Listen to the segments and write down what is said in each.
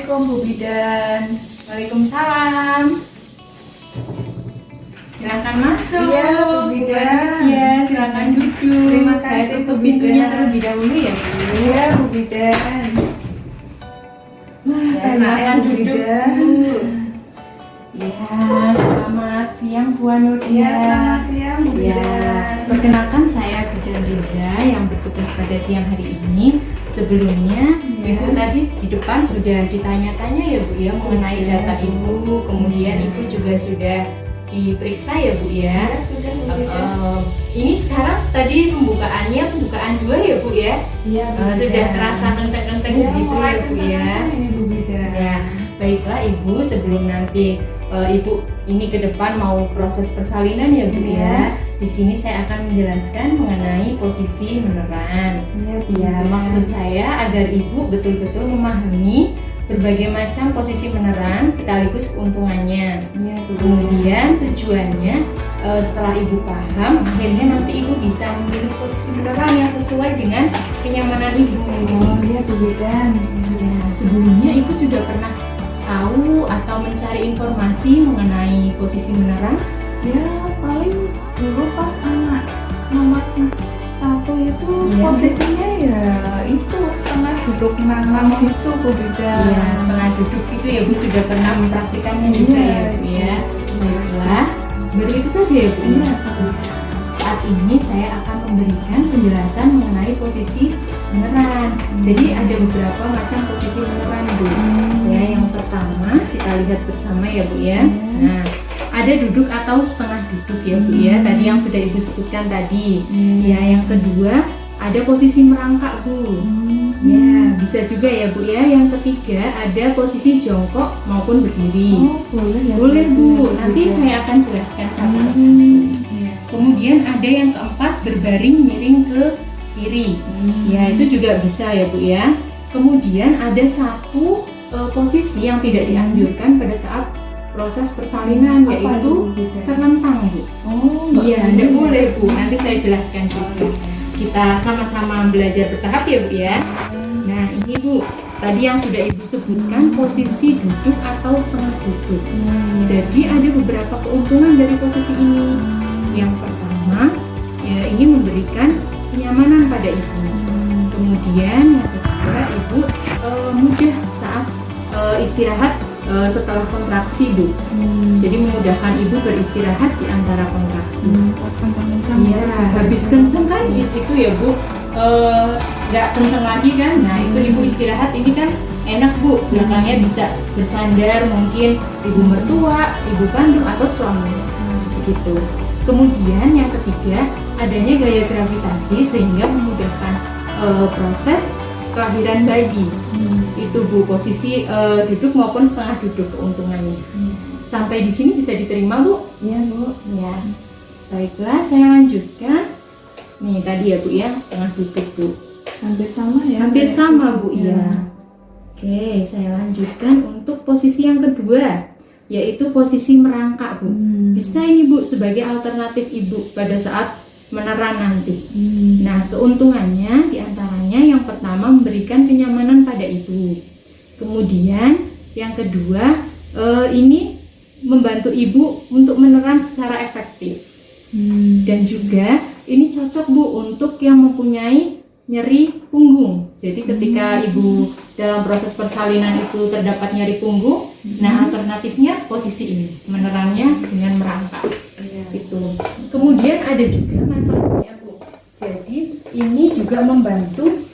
Assalamualaikum Bu Bidan. Waalaikumsalam. Silakan masuk. Iya, Bu Bidan. Ya, silakan duduk. Terima kasih, Saya tutup Bu pintunya Bidan. terlebih dahulu ya, Bu. Iya Bu Bidan. Ya, silakan Bu duduk, Bidan. Bu. Ya, selamat siang Bu Anudia. Iya, selamat siang Bu Ya, Bidan. perkenalkan saya Bidan Riza yang bertugas pada siang hari ini. Sebelumnya, Ya. Ibu tadi di depan sudah ditanya-tanya ya Bu ya mengenai Sudah, data Ibu, kemudian Ya. Ibu juga sudah diperiksa ya Bu ya. Ya, sudah Bu Bidan. Ini sekarang tadi pembukaan 2 ya Bu ya. Iya Bu Sudah Bidan. terasa kenceng-kenceng Iya, gitu mulai ya Bu ya. kenceng-kenceng ini Bu Bidan. Ya, baiklah Ibu, sebelum nanti Ibu ini ke depan mau proses persalinan ya Bu Iya. ya. Di sini saya akan menjelaskan mengenai posisi meneran. Iya Bu Ya, Bidan. maksud saya agar Ibu betul-betul memahami berbagai macam posisi meneran sekaligus keuntungannya. Iya Bu Bidan. Kemudian tujuannya setelah Ibu paham, akhirnya nanti Ibu bisa memilih posisi meneran yang sesuai dengan kenyamanan Ibu. Oh iya Bu Bidan. Ya, sebelumnya Ibu sudah pernah tahu atau mencari informasi mengenai posisi meneran? Ya paling dulu pas anak nomor 1 itu Iya. posisinya ya itu setengah duduk nanam gitu Bu Bidan. Iya, setengah duduk itu ya Bu sudah pernah mempraktikannya juga Iya, ya Bu ya. iya. Baiklah, baru itu saja ya Bu. Iya. Saat ini saya akan memberikan penjelasan mengenai posisi meneran. Jadi ada beberapa macam posisi meneran Bu. Ya, yang pertama kita lihat bersama ya Bu ya. Nah, ada duduk atau setengah duduk ya Bu ya. Tadi yang sudah Ibu sebutkan tadi. Ya, yang kedua ada posisi merangkak Bu. Ya, bisa juga ya Bu ya. Yang ketiga ada posisi jongkok maupun berdiri. Oh boleh ya. Boleh Bu, Bidan. nanti saya akan jelaskan satu persatu. Iya. Kemudian ada yang keempat berbaring miring ke kiri. Ya, itu juga bisa ya Bu ya. Kemudian ada satu posisi yang tidak dianjurkan pada saat proses persalinan, Apa yaitu itu, Bu Bidan? terlentang Bu. Oh Iya, tidak boleh Bu. Nanti saya jelaskan juga. Kita sama-sama belajar bertahap ya Bu ya. Nah, ini Bu, tadi yang sudah Ibu sebutkan posisi duduk atau setengah duduk. Jadi ada beberapa keuntungan dari posisi ini. Yang pertama, ya ini memberikan kenyamanan pada Ibu. Kemudian yang kedua, Ibu mudah saat istirahat setelah kontraksi Bu. Jadi memudahkan Ibu beristirahat di antara kontraksi. Pas kencang-kencang. Iya, habis kenceng kan itu ya Bu, nggak kenceng lagi kan. Nah itu Ibu istirahat ini kan enak Bu, belakangnya bisa bersandar mungkin Ibu mertua, Ibu kandung atau suami begitu. Kemudian yang ketiga adanya gaya gravitasi sehingga memudahkan proses kelahiran bayi. Itu Bu, posisi duduk maupun setengah duduk keuntungannya. Sampai di sini bisa diterima Bu? Iya Bu. Ya. Baiklah, saya lanjutkan. Nih tadi ya Bu ya, setengah duduk Bu. Hampir sama ya. Hampir kayak sama gitu. Bu, iya. Oke, saya lanjutkan untuk posisi yang kedua, yaitu posisi merangkak Bu. Bisa ini Bu sebagai alternatif Ibu pada saat meneran nanti. Nah, keuntungannya diantaranya yang pertama memberikan kenyamanan pada Ibu. Kemudian yang kedua ini membantu Ibu untuk meneran secara efektif. Dan juga ini cocok Bu untuk yang mempunyai nyeri punggung. Jadi ketika Ibu dalam proses persalinan itu terdapat nyeri punggung, nah alternatifnya posisi ini, menerannya dengan merangkak. Itu. Kemudian ada juga manfaatnya Bu. Jadi ini juga membantu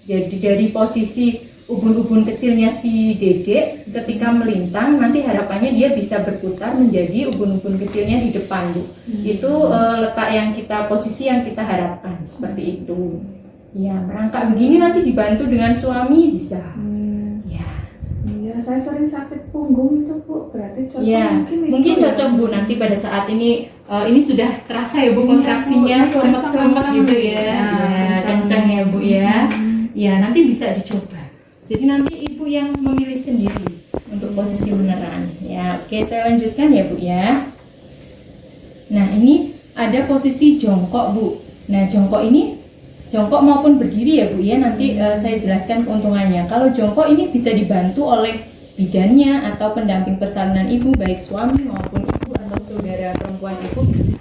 jadi dari posisi ubun-ubun kecilnya si dedek ketika melintang, nanti harapannya dia bisa berputar menjadi ubun-ubun kecilnya di depan Bu. Itu letak yang posisi yang kita harapkan seperti itu. Ya, merangkak begini nanti dibantu dengan suami bisa. Ya. Iya, saya sering sakit punggung itu Bu. Berarti cocok Ya, mungkin itu cocok ya. Bu nanti pada saat ini sudah terasa ya Bu Iya, kontraksinya Bu, serempet-serempet kencang-kencang gitu gitu ya. ya, Ya, kencang. kencang ya Bu ya. Ya, nanti bisa dicoba. Jadi nanti Ibu yang memilih sendiri untuk posisi meneran. Ya, oke saya lanjutkan ya Bu ya. Nah, ini ada posisi jongkok Bu. Nah, jongkok ini jongkok maupun berdiri ya Bu ya, nanti saya jelaskan keuntungannya. Kalau jongkok ini bisa dibantu oleh bidannya atau pendamping persalinan ibu, baik suami maupun ibu atau saudara perempuan ibu bisa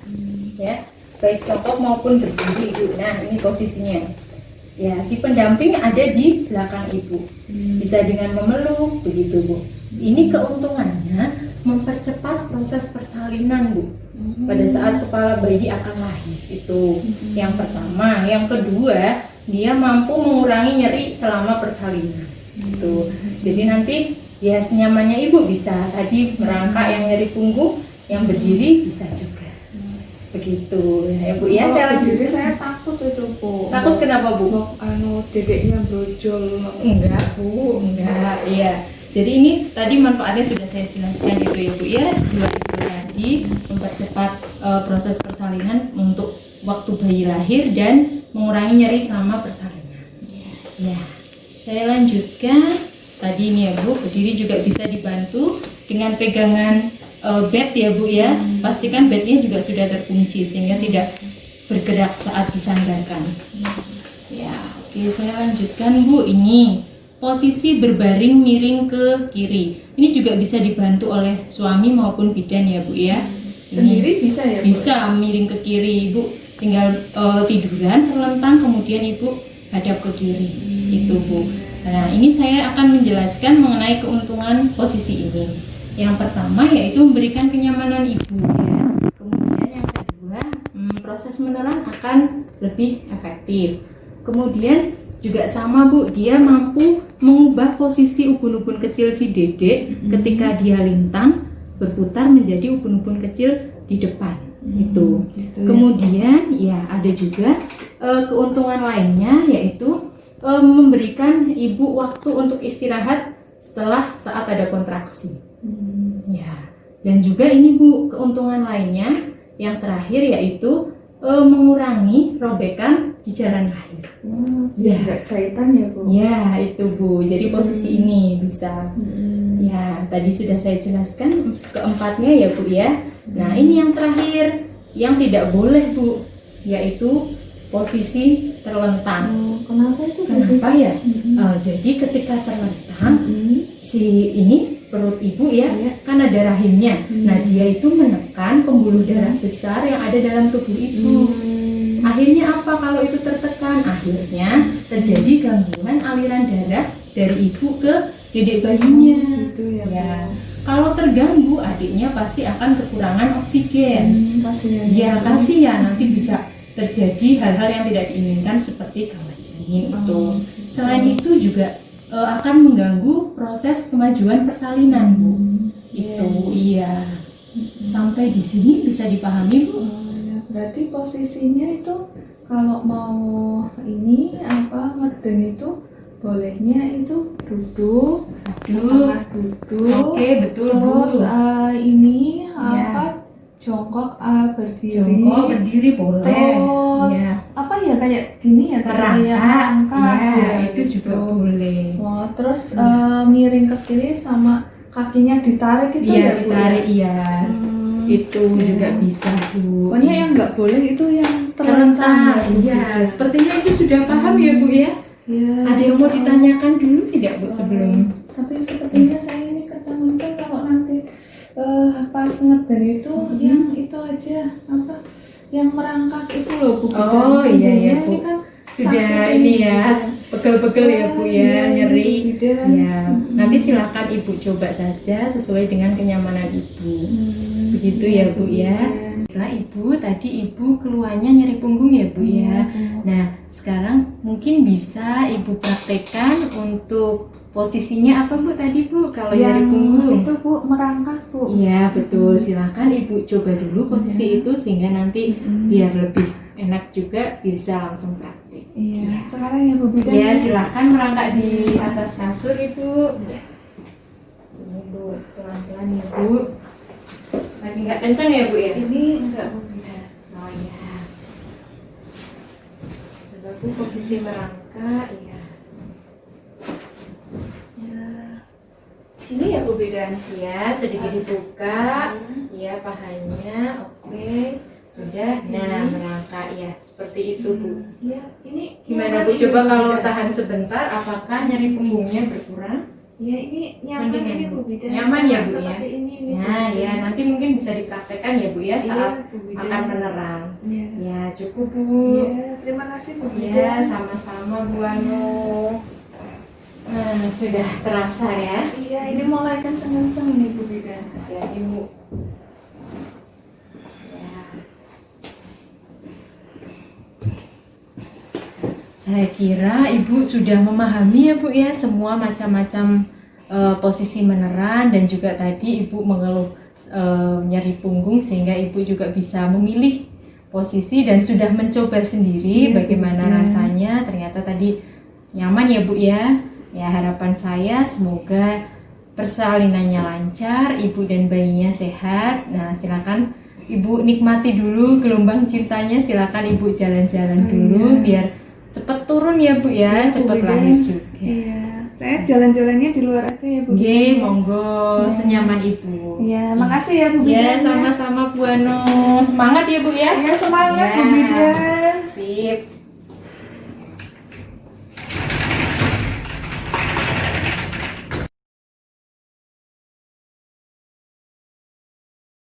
ya, baik jongkok maupun berdiri Bu. Nah ini posisinya ya, si pendamping ada di belakang ibu, bisa dengan memeluk begitu Bu. Ini keuntungannya mempercepat proses persalinan Bu pada saat kepala bayi akan lahir. Itu yang pertama. Yang kedua, dia mampu mengurangi nyeri selama persalinan. Itu jadi nanti ya senyamannya ibu, bisa tadi merangkak yang nyeri punggung, yang berdiri bisa juga begitu ya Bu ya. Kalau Saya lanjut. berdiri saya takut itu Bu. Takut kenapa Bu? Dedeknya brojol. Enggak Bu, enggak. Iya. Jadi ini tadi manfaatnya sudah saya jelaskan itu ya Bu ya. Dua itu tadi mempercepat proses persalinan untuk waktu bayi lahir dan mengurangi nyeri selama persalinan. Ya. Saya lanjutkan. Tadi ini ya Bu, berdiri juga bisa dibantu dengan pegangan bed ya Bu ya. Pastikan bednya juga sudah terkunci sehingga tidak bergerak saat disandarkan. Ya, oke saya lanjutkan Bu. Ini posisi berbaring miring ke kiri. Ini juga bisa dibantu oleh suami maupun bidan ya Bu ya. Sendiri bisa ya Bu? Bisa miring ke kiri, Ibu tinggal tiduran terlentang kemudian Ibu hadap ke kiri. Itu Bu. Nah ini saya akan menjelaskan mengenai keuntungan posisi ini. Yang pertama yaitu memberikan kenyamanan ibu ya. Kemudian yang kedua, proses menelan akan lebih efektif. Kemudian juga sama Bu, dia mampu mengubah posisi ubun-ubun kecil si dedek ketika dia lintang berputar menjadi ubun-ubun kecil di depan. Itu. Gitu Kemudian ya ada juga keuntungan lainnya yaitu memberikan ibu waktu untuk istirahat setelah saat ada kontraksi. Ya. Dan juga ini Bu, keuntungan lainnya yang terakhir yaitu mengurangi robekan di jalan lahir. Ya, nggak jahitan ya Bu? Ya, itu Bu. Jadi posisi ini bisa. Ya, tadi sudah saya jelaskan keempatnya ya Bu ya. Nah, ini yang terakhir yang tidak boleh Bu, yaitu posisi terlentang. Kenapa itu? Kenapa ya? Jadi ketika terlentang, si ini perut ibu ya, kan ada rahimnya. Nah dia itu menekan pembuluh darah besar yang ada dalam tubuh ibu. Akhirnya apa kalau itu tertekan? Akhirnya terjadi gangguan aliran darah dari ibu ke dedek bayinya. Gitu ya. Ya. Kalau terganggu, adiknya pasti akan kekurangan oksigen. Kasihan. Ya kasihan, nanti bisa terjadi hal-hal yang tidak diinginkan seperti gawat janin itu. Selain itu juga akan mengganggu proses kemajuan persalinan Bu. Itu iya. Sampai di sini bisa dipahami Bu? Ya, berarti posisinya itu kalau mau ini apa ngeden itu bolehnya itu duduk, setengah duduk. Oke, betul Terus Bu. ini Ya. apa jongkok berdiri. Jongkok berdiri boleh. Terus Ya. apa ya kayak gini ya kayak Merangkak. Ya, ya, itu gitu. juga boleh. Wah, terus miring ke kiri sama kakinya ditarik itu Iya, ya Bu, ditarik ya? iya. Itu juga bisa Bu. Pokoknya yang nggak boleh itu yang terlentang. ya, Bu. Iya, sepertinya itu sudah paham ya Bu ya. Ya, Ada yang mau ditanyakan dulu tidak Bu sebelum? Tapi sepertinya saya ini kencang-kencang kalau nanti pas ngeden itu yang itu aja apa yang merangkak itu loh Bu. Oh iya ya Bu. Ini kan Sudah sakit ini ya, pegel-pegel ya Bu ya, Iya, nyeri. bidan. Ya, nanti silakan Ibu coba saja sesuai dengan kenyamanan Ibu. Begitu ya Bu ya. Setelah Ibu tadi Ibu keluarnya nyeri punggung ya Bu ya. Nah, sekarang mungkin bisa Ibu praktekkan untuk posisinya apa Bu tadi Bu kalau nyeri punggung? Itu Bu merangkak Bu. Iya betul, silakan Ibu coba dulu posisi itu sehingga nanti biar lebih enak juga bisa langsung praktik. Iya. Sekarang ya Bu Bidan. Ya silakan merangkak di atas kasur Ibu. Ya. Ini Bu, pelan-pelan Ibu. Lagi nggak kencang ya Bu ya? Ini enggak Bu Bidan. Oh ya. Coba Bu posisi merangkak, ya. Ya. Ini ya Bu Bidan. Ya sedikit dibuka. Ya pahanya, oke. Sudah. Nah, merangkak ya, seperti itu Bu. Ya, ini Gimana Bu? nyaman Coba ini, kalau Bida. tahan sebentar, apakah nyeri punggungnya berkurang? Ya, ini nyaman Mendingan, ini Bu. Bu Bida. Nyaman ya, Bu, ya? Seperti ini Nah, Bu Bida. ya nanti mungkin bisa dipraktekkan ya Bu ya saat Bu Bida. akan menerang. Ya. Ya, cukup Bu. Ya, terima kasih Bu Bida. Ya, sama-sama Bu Anu. Nah, sudah terasa ya. Iya, ini mulai kenceng-kenceng ini Bu Bida. Ya, Ibu. Ya. Saya kira Ibu sudah memahami ya Bu ya semua macam-macam posisi meneran, dan juga tadi Ibu mengeluh nyeri punggung sehingga Ibu juga bisa memilih posisi dan sudah mencoba sendiri Iya, bagaimana Bu. rasanya. Ternyata tadi nyaman ya Bu ya. Ya, harapan saya semoga persalinannya lancar, ibu dan bayinya sehat. Nah, silakan ibu nikmati dulu gelombang cintanya. Silakan ibu jalan-jalan dulu biar cepet turun ya Bu ya, Iya, Bu cepet Bida. lahir juga. Iya, saya jalan-jalannya di luar aja ya Bu Bida. Oke, monggo senyaman ibu. Iya, makasih ya Bu Bida. Ya, sama-sama Bu Anu. Semangat ya Bu ya. Ya, semangat Ya. Bu Bida.